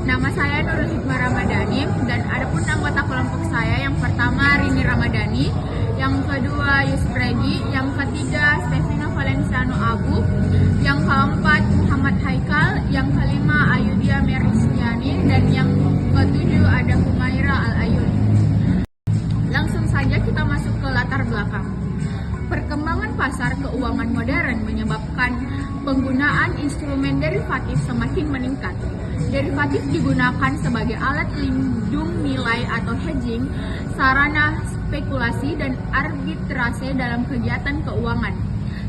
Nama saya Nurul Hikmah Ramadhani dan adapun anggota kelompok saya yang pertama Rini Ramadhani, yang kedua Yusuf Regi, yang ketiga Stefino Valenciano Abu, yang keempat Muhammad Haikal, yang kelima Ayudia Meristiani, dan yang ketujuh ada Humaira Al-Ayun. Langsung saja kita masuk ke latar belakang. Perkembangan pasar keuangan modern menyebabkan penggunaan instrumen derivatif semakin meningkat. Derivatif digunakan sebagai alat lindung nilai atau hedging, sarana spekulasi, dan arbitrase dalam kegiatan keuangan.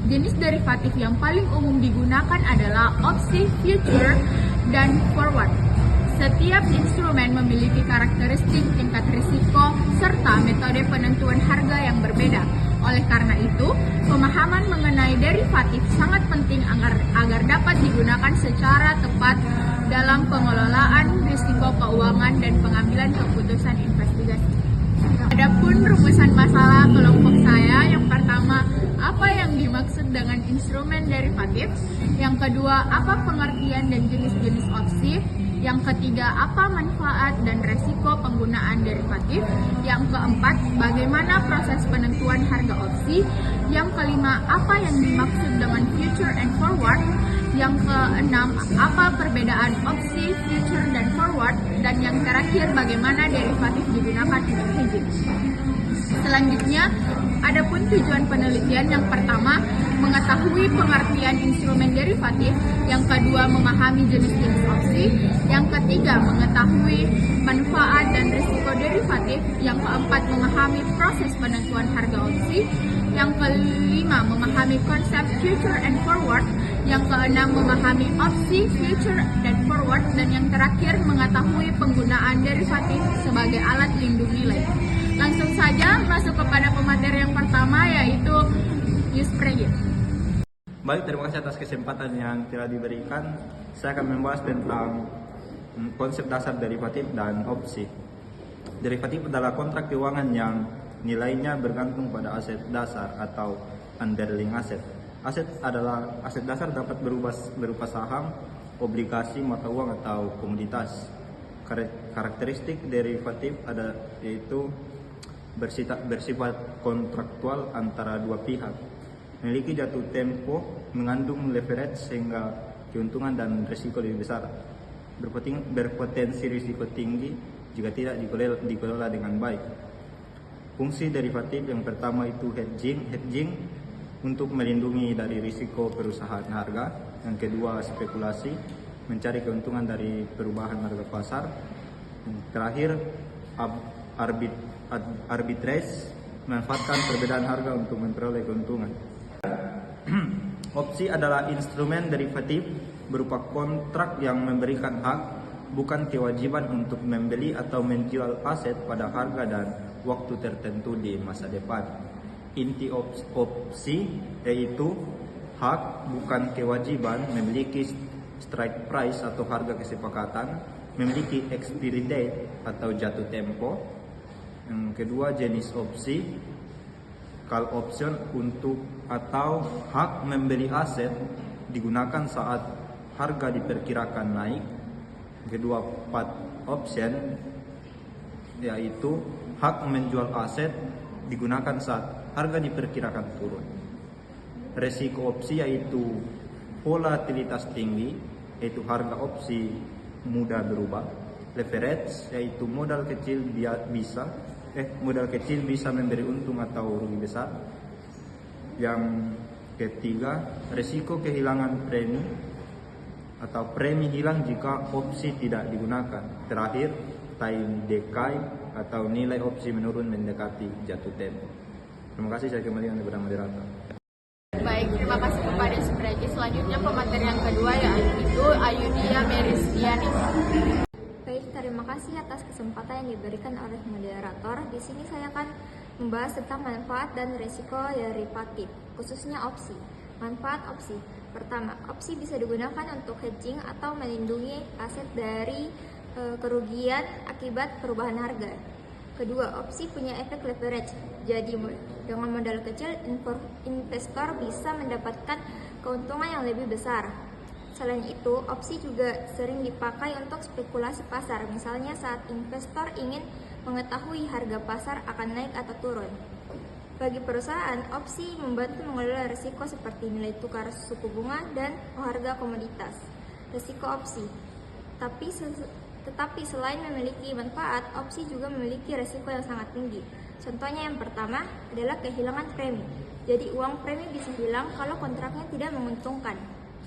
Jenis derivatif yang paling umum digunakan adalah opsi, future, dan forward. Setiap instrumen memiliki karakteristik, tingkat risiko, serta metode penentuan harga yang berbeda. Oleh karena itu, pemahaman mengenai derivatif sangat penting agar dapat digunakan secara tepat dalam pengelolaan risiko keuangan dan pengambilan keputusan investigasi. Adapun rumusan masalah kelompok saya, yang pertama, apa yang dimaksud dengan instrumen derivatif? Yang kedua, apa pengertian dan jenis-jenis opsi? Yang ketiga, apa manfaat dan resiko penggunaan derivatif? Yang keempat, bagaimana proses penentuan harga opsi? Yang kelima, apa yang dimaksud dengan future and forward? Yang keenam, apa perbedaan opsi, future, dan forward? Dan yang terakhir, bagaimana derivatif digunakan untuk hedging? Selanjutnya, adapun tujuan penelitian, yang pertama, mengetahui pengertian instrumen derivatif, yang kedua, memahami jenis-jenis opsi, yang ketiga, mengetahui manfaat dan risiko derivatif, yang keempat, memahami proses penentuan harga opsi, yang kelima, memahami konsep future and forward, yang keenam, memahami opsi, future, dan forward, dan yang terakhir, mengetahui penggunaan derivatif sebagai alat lindung nilai. Langsung saja masuk kepada pemateri yang pertama, yaitu Yusuf Regi. Baik, terima kasih atas kesempatan yang telah diberikan. Saya akan membahas tentang konsep dasar derivatif dan opsi. Derivatif adalah kontrak keuangan yang nilainya bergantung pada aset dasar atau underlying asset. Aset dasar dapat berupa saham, obligasi, mata uang, atau komoditas. Karakteristik derivatif yaitu bersifat kontraktual antara dua pihak, memiliki jatuh tempo, mengandung leverage sehingga keuntungan dan risiko lebih besar, berpotensi risiko tinggi jika tidak dikelola dengan baik. Fungsi derivatif yang pertama itu hedging untuk melindungi dari risiko perusahaan harga. Yang kedua, spekulasi, mencari keuntungan dari perubahan harga pasar. Yang terakhir, arbitrage, memanfaatkan perbedaan harga untuk memperoleh keuntungan. Opsi adalah instrumen derivatif berupa kontrak yang memberikan hak, bukan kewajiban untuk membeli atau menjual aset pada harga dan waktu tertentu di masa depan. Inti opsi yaitu hak, bukan kewajiban, memiliki strike price atau harga kesepakatan, memiliki expiry date atau jatuh tempo. Yang kedua, jenis opsi, call option untuk atau hak membeli aset digunakan saat harga diperkirakan naik. Kedua, put option yaitu hak menjual aset digunakan saat harga diperkirakan turun. Resiko opsi yaitu volatilitas tinggi, yaitu harga opsi mudah berubah. Leverage yaitu modal kecil bisa memberi untung atau rugi besar. Yang ketiga, resiko kehilangan premi atau premi hilang jika opsi tidak digunakan. Terakhir, time decay atau nilai opsi menurun mendekati jatuh tempo. Terima kasih, saya kembali kepada moderator. Baik, terima kasih kepada Yusuf Regi. Selanjutnya pemateri yang kedua, yaitu Ayudia Meristiani. Baik, terima kasih atas kesempatan yang diberikan oleh moderator. Di sini saya akan membahas tentang manfaat dan risiko derivatif, khususnya opsi. Manfaat opsi. Pertama, opsi bisa digunakan untuk hedging atau melindungi aset dari kerugian akibat perubahan harga. Kedua, opsi punya efek leverage. Jadi, dengan modal kecil, investor bisa mendapatkan keuntungan yang lebih besar. Selain itu, opsi juga sering dipakai untuk spekulasi pasar, misalnya saat investor ingin mengetahui harga pasar akan naik atau turun. Bagi perusahaan, opsi membantu mengelola risiko seperti nilai tukar suku bunga dan harga komoditas. Risiko opsi. Tetapi selain memiliki manfaat, opsi juga memiliki risiko yang sangat tinggi. Contohnya yang pertama adalah kehilangan premi. Jadi uang premi bisa hilang kalau kontraknya tidak menguntungkan.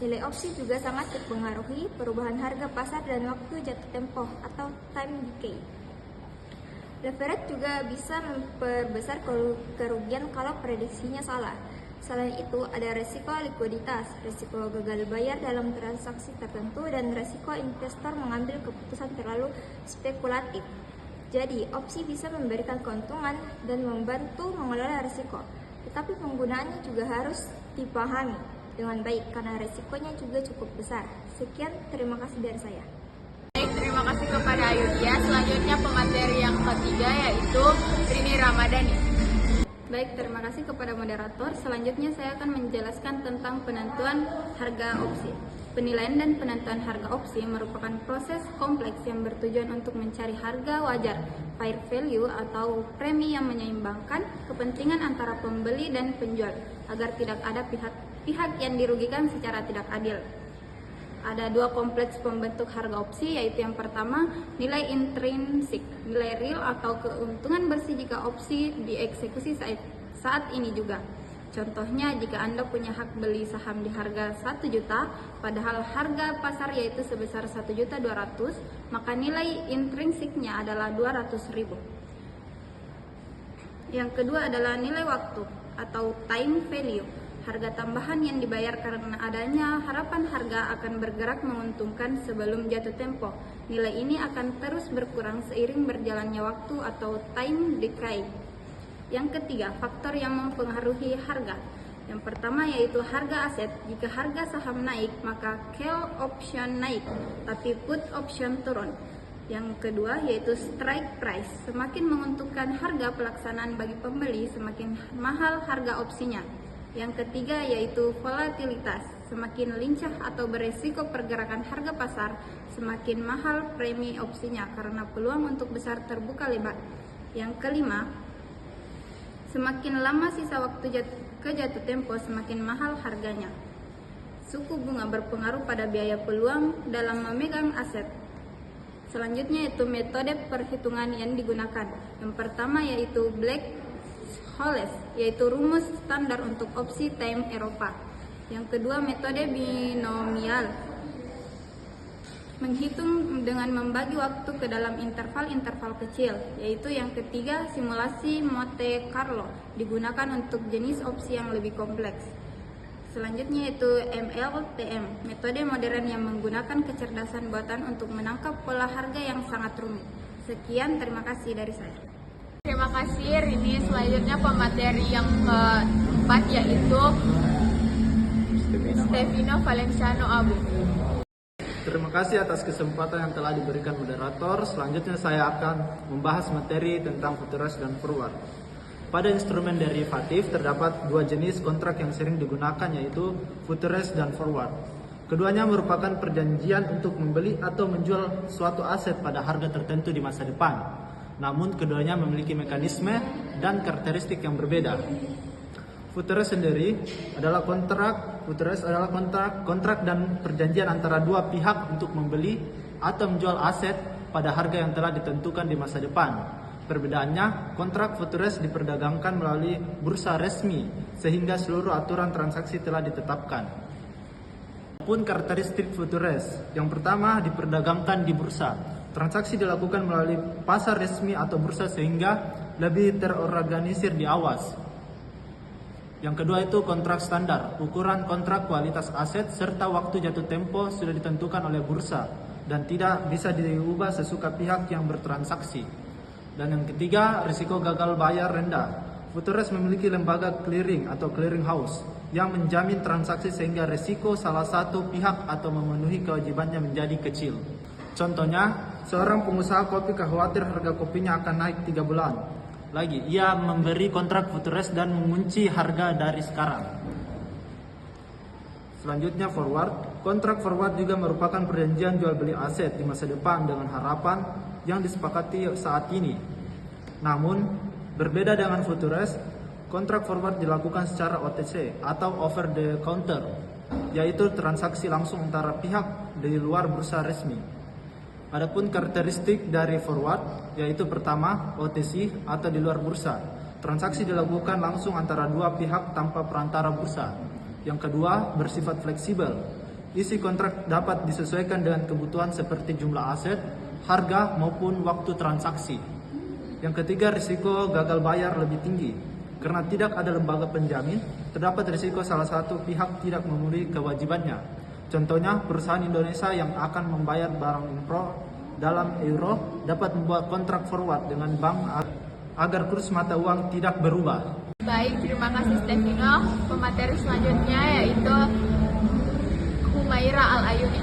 Nilai opsi juga sangat dipengaruhi perubahan harga pasar dan waktu jatuh tempo atau time decay. Leverage juga bisa memperbesar kerugian kalau prediksinya salah. Selain itu, ada risiko likuiditas, risiko gagal bayar dalam transaksi tertentu, dan risiko investor mengambil keputusan terlalu spekulatif. Jadi, opsi bisa memberikan keuntungan dan membantu mengelola risiko. Tetapi penggunaannya juga harus dipahami dengan baik karena risikonya juga cukup besar. Sekian, terima kasih dari saya. Baik, terima kasih kepada Ayudhya. Selanjutnya pemateri yang ketiga yaitu Rini Ramadhani. Baik, terima kasih kepada moderator. Selanjutnya saya akan menjelaskan tentang penentuan harga opsi. Penilaian dan penentuan harga opsi merupakan proses kompleks yang bertujuan untuk mencari harga wajar, fair value atau premi yang menyeimbangkan kepentingan antara pembeli dan penjual agar tidak ada pihak yang dirugikan secara tidak adil. Ada dua kompleks pembentuk harga opsi, yaitu yang pertama nilai intrinsik, nilai real atau keuntungan bersih jika opsi dieksekusi saat ini juga. Contohnya jika Anda punya hak beli saham di harga 1 juta, padahal harga pasar yaitu sebesar 1.200.000, maka nilai intrinsiknya adalah 200.000. Yang kedua adalah nilai waktu atau time value. Harga tambahan yang dibayar karena adanya harapan harga akan bergerak menguntungkan sebelum jatuh tempo. Nilai ini akan terus berkurang seiring berjalannya waktu atau time decay. Yang ketiga, faktor yang mempengaruhi harga. Yang pertama yaitu harga aset. Jika harga saham naik, maka call option naik, tapi put option turun. Yang kedua yaitu strike price. Semakin menguntungkan harga pelaksanaan bagi pembeli, semakin mahal harga opsinya. Yang ketiga yaitu volatilitas. Semakin lincah atau beresiko pergerakan harga pasar, semakin mahal premi opsinya karena peluang untuk besar terbuka lebar. Yang kelima, semakin lama sisa waktu ke jatuh tempo, semakin mahal harganya. Suku bunga berpengaruh pada biaya peluang dalam memegang aset. Selanjutnya yaitu metode perhitungan yang digunakan. Yang pertama yaitu Black-Scholes, yaitu rumus standar untuk opsi time Eropa. Yang kedua metode binomial, menghitung dengan membagi waktu ke dalam interval-interval kecil. Yaitu yang ketiga simulasi Monte Carlo, digunakan untuk jenis opsi yang lebih kompleks. Selanjutnya yaitu MLTM, metode modern yang menggunakan kecerdasan buatan untuk menangkap pola harga yang sangat rumit. Sekian, terima kasih dari saya. Terima kasih Rini. Selanjutnya pemateri yang keempat yaitu Stefano Valenciano Abu. Terima kasih atas kesempatan yang telah diberikan moderator. Selanjutnya saya akan membahas materi tentang futures dan forward. Pada instrumen derivatif terdapat dua jenis kontrak yang sering digunakan, yaitu futures dan forward. Keduanya merupakan perjanjian untuk membeli atau menjual suatu aset pada harga tertentu di masa depan. Namun keduanya memiliki mekanisme dan karakteristik yang berbeda. Futures sendiri adalah kontrak dan perjanjian antara dua pihak untuk membeli atau menjual aset pada harga yang telah ditentukan di masa depan. Perbedaannya, kontrak futures diperdagangkan melalui bursa resmi sehingga seluruh aturan transaksi telah ditetapkan. Pun karakteristik futures, yang pertama diperdagangkan di bursa. Transaksi dilakukan melalui pasar resmi atau bursa sehingga lebih terorganisir di awas. Yang kedua itu kontrak standar. Ukuran kontrak, kualitas aset, serta waktu jatuh tempo sudah ditentukan oleh bursa dan tidak bisa diubah sesuka pihak yang bertransaksi. Dan yang ketiga, risiko gagal bayar rendah. Futures memiliki lembaga clearing atau clearing house yang menjamin transaksi sehingga risiko salah satu pihak atau memenuhi kewajibannya menjadi kecil. Contohnya, seorang pengusaha kopi khawatir harga kopinya akan naik 3 bulan. Lagi, ia memberi kontrak futures dan mengunci harga dari sekarang. Selanjutnya forward. Kontrak forward juga merupakan perjanjian jual beli aset di masa depan dengan harapan yang disepakati saat ini. Namun, berbeda dengan futures, kontrak forward dilakukan secara OTC atau over the counter, yaitu transaksi langsung antara pihak di luar bursa resmi. Adapun karakteristik dari forward, yaitu pertama, OTC atau di luar bursa. Transaksi dilakukan langsung antara dua pihak tanpa perantara bursa. Yang kedua, bersifat fleksibel. Isi kontrak dapat disesuaikan dengan kebutuhan seperti jumlah aset, harga, maupun waktu transaksi. Yang ketiga, risiko gagal bayar lebih tinggi. Karena tidak ada lembaga penjamin, terdapat risiko salah satu pihak tidak memenuhi kewajibannya. Contohnya, perusahaan Indonesia yang akan membayar barang impor dalam euro dapat membuat kontrak forward dengan bank agar kurs mata uang tidak berubah. Baik, terima kasih Stefino. Pemateri selanjutnya yaitu Humaira Al-Ayuni.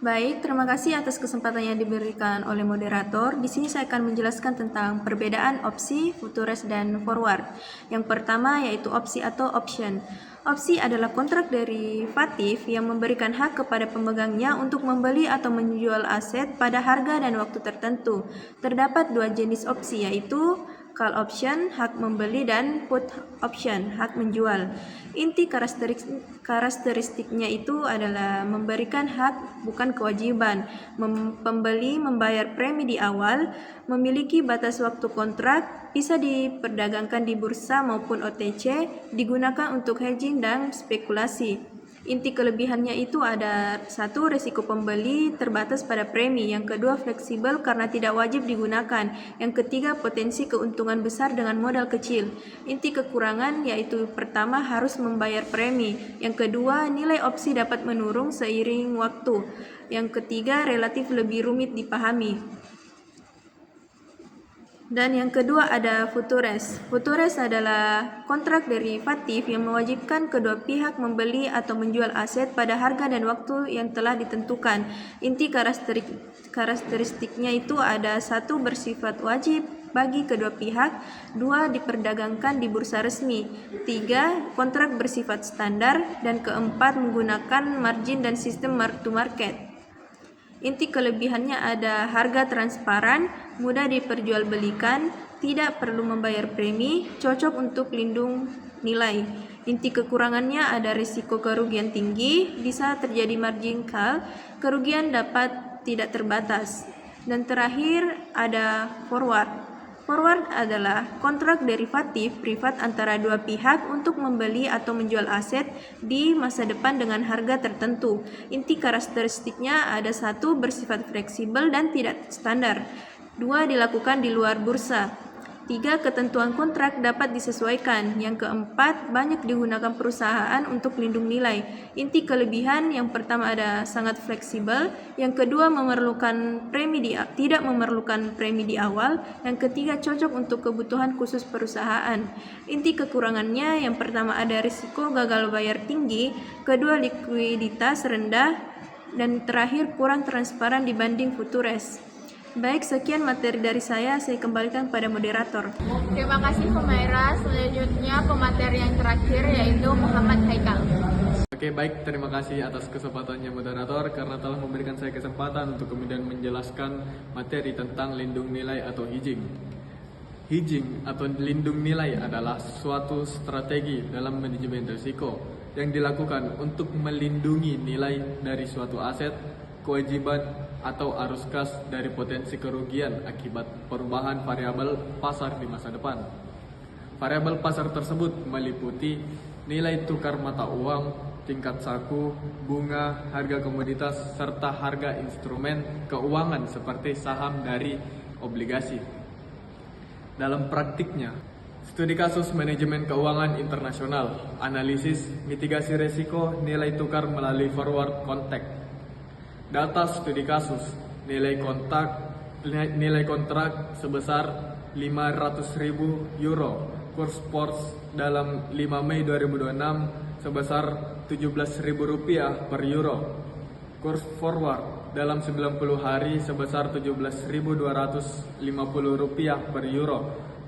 Baik, terima kasih atas kesempatan yang diberikan oleh moderator. Di sini saya akan menjelaskan tentang perbedaan opsi, futures, dan forward. Yang pertama yaitu opsi atau option. Opsi adalah kontrak derivatif yang memberikan hak kepada pemegangnya untuk membeli atau menjual aset pada harga dan waktu tertentu. Terdapat dua jenis opsi, yaitu call option, hak membeli, dan put option, hak menjual. Inti karakteristiknya itu adalah memberikan hak, bukan kewajiban. Pembeli membayar premi di awal, memiliki batas waktu kontrak, bisa diperdagangkan di bursa maupun OTC, digunakan untuk hedging dan spekulasi. Inti kelebihannya itu ada: satu, risiko pembeli terbatas pada premi. Yang kedua, fleksibel karena tidak wajib digunakan. Yang ketiga, potensi keuntungan besar dengan modal kecil. Inti kekurangan yaitu pertama, harus membayar premi. Yang kedua, nilai opsi dapat menurun seiring waktu. Yang ketiga, relatif lebih rumit dipahami. Dan yang kedua ada futures. Futures adalah kontrak derivatif yang mewajibkan kedua pihak membeli atau menjual aset pada harga dan waktu yang telah ditentukan. Inti karakteristiknya itu ada: satu, bersifat wajib bagi kedua pihak, dua, diperdagangkan di bursa resmi, tiga, kontrak bersifat standar, dan keempat, menggunakan margin dan sistem mark to market. Inti kelebihannya ada: harga transparan, mudah diperjualbelikan, tidak perlu membayar premi, cocok untuk lindung nilai. Inti kekurangannya ada: risiko kerugian tinggi, bisa terjadi margin call, kerugian dapat tidak terbatas. Dan terakhir ada forward. Forward adalah kontrak derivatif privat antara dua pihak untuk membeli atau menjual aset di masa depan dengan harga tertentu. Inti karakteristiknya ada: satu, bersifat fleksibel dan tidak standar. Dua, dilakukan di luar bursa. Tiga, ketentuan kontrak dapat disesuaikan. Yang keempat, banyak digunakan perusahaan untuk lindung nilai. Inti kelebihan yang pertama ada: sangat fleksibel. Yang kedua, tidak memerlukan premi di awal. Yang ketiga, cocok untuk kebutuhan khusus perusahaan. Inti kekurangannya yang pertama ada: risiko gagal bayar tinggi. Kedua, likuiditas rendah. Dan terakhir, kurang transparan dibanding futures. Baik, sekian materi dari saya kembalikan pada moderator. Terima kasih Humaira. Selanjutnya pemateri yang terakhir yaitu Muhammad Haikal. Oke, baik, terima kasih atas kesempatannya moderator karena telah memberikan saya kesempatan untuk kemudian menjelaskan materi tentang lindung nilai atau hedging. Hedging atau lindung nilai adalah suatu strategi dalam manajemen risiko yang dilakukan untuk melindungi nilai dari suatu aset, kewajiban, atau arus kas dari potensi kerugian akibat perubahan variabel pasar di masa depan. Variabel pasar tersebut meliputi nilai tukar mata uang, tingkat saku, bunga, harga komoditas, serta harga instrumen keuangan seperti saham dari obligasi. Dalam praktiknya, studi kasus manajemen keuangan internasional, analisis mitigasi risiko nilai tukar melalui forward contract. Data studi kasus, nilai kontrak sebesar 500.000 euro, kurs pors dalam 5 Mei 2026 sebesar Rp17.000 per euro, kurs forward dalam 90 hari sebesar Rp17.250 per euro,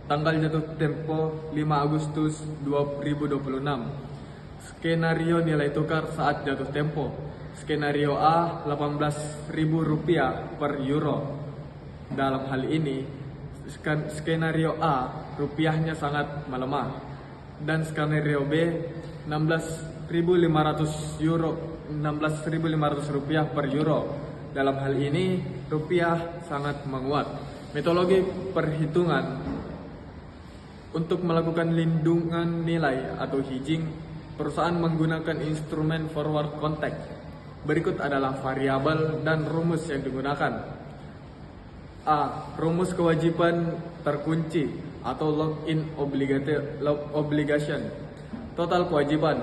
tanggal jatuh tempo 5 Agustus 2026. Skenario nilai tukar saat jatuh tempo. Skenario A, Rp18.000 per euro. Dalam hal ini, skenario A rupiahnya sangat melemah, dan skenario B 16.500 rupiah per euro. Dalam hal ini, rupiah sangat menguat. Metodologi perhitungan untuk melakukan lindungan nilai atau hedging, perusahaan menggunakan instrumen forward contract. Berikut adalah variabel dan rumus yang digunakan. A. Rumus kewajiban terkunci atau lock-in obligation. Total kewajiban,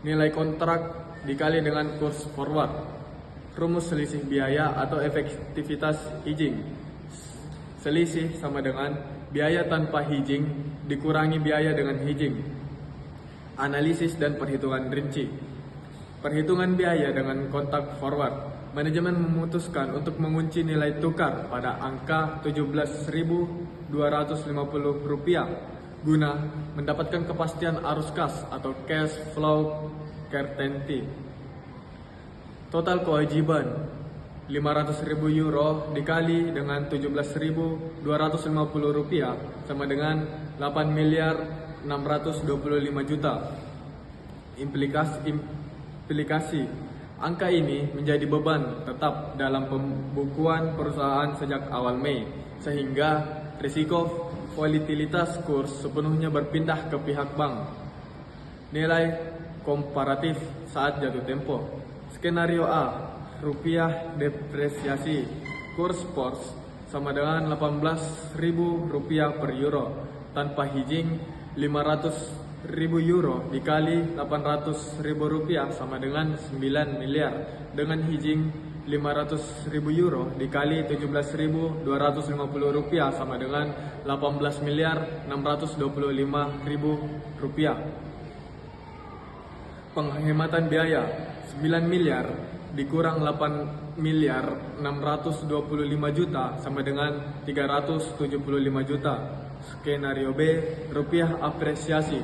nilai kontrak dikali dengan kurs forward. Rumus selisih biaya atau efektivitas hedging. Selisih sama dengan biaya tanpa hedging dikurangi biaya dengan hedging. Analisis dan perhitungan rinci. Perhitungan biaya dengan kontrak forward. Manajemen memutuskan untuk mengunci nilai tukar pada angka Rp17.250 guna mendapatkan kepastian arus kas atau cash flow certainty. Total kewajiban €500.000 dikali dengan Rp17.250 sama dengan Rp8.625.000.000. Implikasi angka ini menjadi beban tetap dalam pembukuan perusahaan sejak awal Mei, sehingga risiko volatilitas kurs sepenuhnya berpindah ke pihak bank. Nilai komparatif saat jatuh tempo. Skenario A, rupiah depresiasi, kurs spot sama dengan Rp18.000 per euro. Tanpa hedging, Rp500.000 dikali Rp800.000 sama dengan 9 miliar. Dengan hedging, Rp500.000 dikali Rp17.250 sama dengan Rp18.625.000. Penghematan biaya 9 miliar dikurang 8.625.000.000 sama dengan 375 juta. Skenario B, rupiah apresiasi.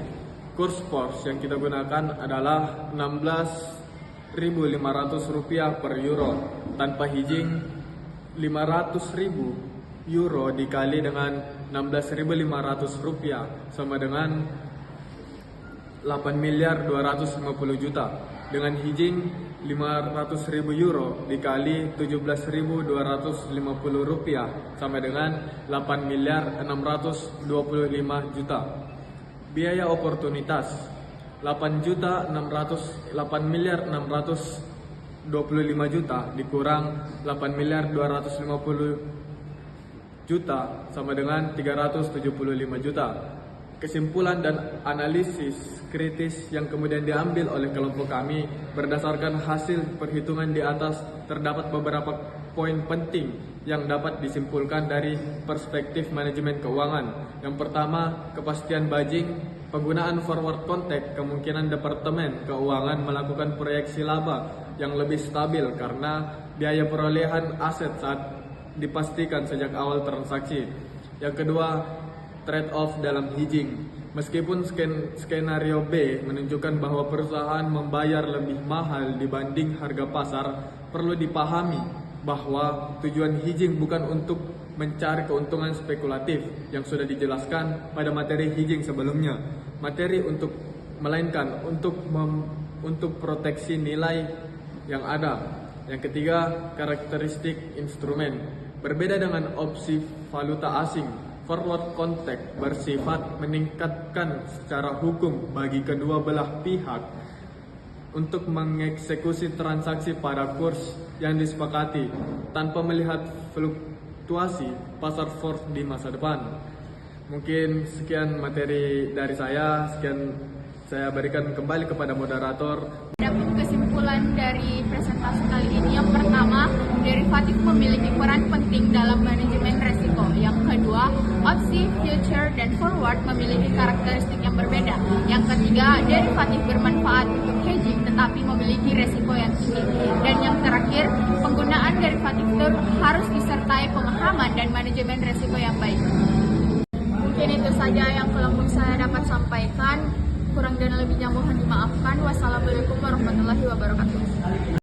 Kurs spot yang kita gunakan adalah Rp16.500 per euro. Tanpa hedging, Rp500.000 dikali dengan Rp16.500 sama dengan Rp8.250.000.000. Dengan hedging, Rp500.000 dikali Rp17.250 sama dengan Rp8.625.000.000. Biaya oportunitas Rp8.625.000.000 dikurang Rp8.250.000.000 sama dengan Rp375 juta. Kesimpulan dan analisis kritis yang kemudian diambil oleh kelompok kami berdasarkan hasil perhitungan di atas, terdapat beberapa poin penting yang dapat disimpulkan dari perspektif manajemen keuangan. Yang pertama, kepastian budgeting. Penggunaan forward contract kemungkinan Departemen Keuangan melakukan proyeksi laba yang lebih stabil karena biaya perolehan aset saat dipastikan sejak awal transaksi. Yang kedua, trade-off dalam hedging. Meskipun skenario B menunjukkan bahwa perusahaan membayar lebih mahal dibanding harga pasar, perlu dipahami bahwa tujuan hedging bukan untuk mencari keuntungan spekulatif yang sudah dijelaskan pada materi hedging sebelumnya. Melainkan untuk proteksi nilai yang ada. Yang ketiga, karakteristik instrumen. Berbeda dengan opsi valuta asing, forward contract bersifat meningkatkan secara hukum bagi kedua belah pihak untuk mengeksekusi transaksi pada kurs yang disepakati tanpa melihat fluktuasi pasar forex di masa depan. Mungkin sekian materi dari saya, saya berikan kembali kepada moderator. Adapun kesimpulan dari presentasi kali ini, yang pertama, derivatif memiliki peran penting dalam manajemen resiko. Yang kedua, opsi, future, dan forward memiliki karakteristik yang berbeda. Yang ketiga, derivatif bermanfaat untuk hedging tetapi memiliki resiko yang tinggi. Dan yang terakhir, penggunaan derivatif harus disertai pemahaman dan manajemen resiko yang baik. Mungkin itu saja yang kelompok saya dapat sampaikan. kurang dan lebihnya mohon dimaafkan. Wassalamualaikum warahmatullahi wabarakatuh.